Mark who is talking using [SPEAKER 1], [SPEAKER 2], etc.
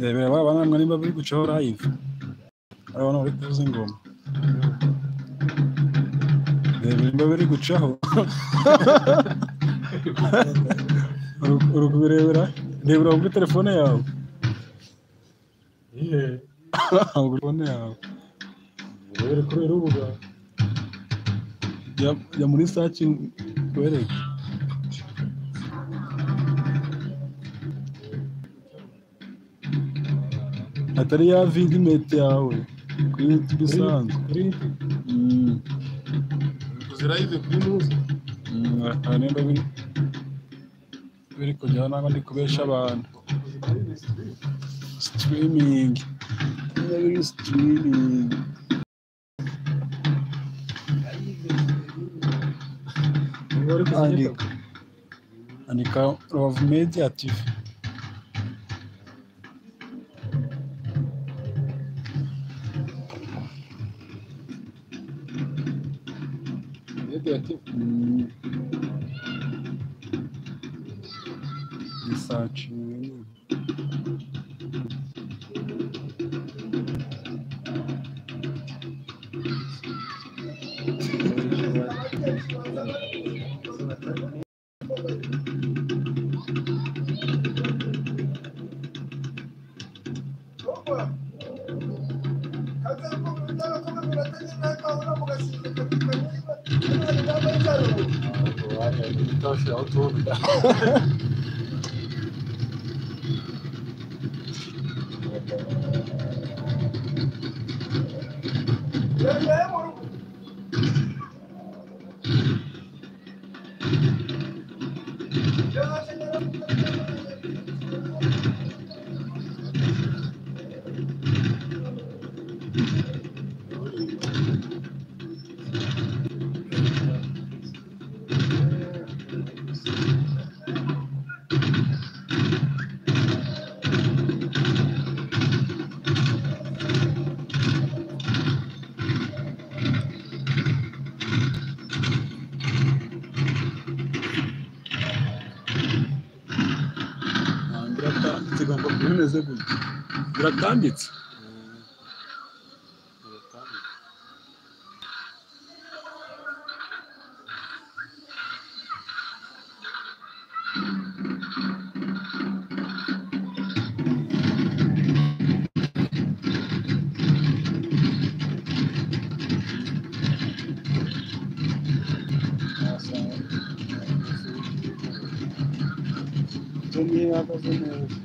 [SPEAKER 1] rebera ba bana mwe nimba biri gucaho live abana bari kuvuza ingoma rebera nimba biri gucaho uri kubirebera rebera kuri telefone yawe kuri telefone yawe rebera kuri urubuga ya muri search kwereke atari ya vidimete yawe kuri YouTube isanzwe
[SPEAKER 2] kuzirayive kuri muzi
[SPEAKER 1] nimba biri kujya ntabwo ndi kubesha abantu streaming andika Love Media TV research zigomba kuba bimeze gutya biratambitse Tony ahagaze neza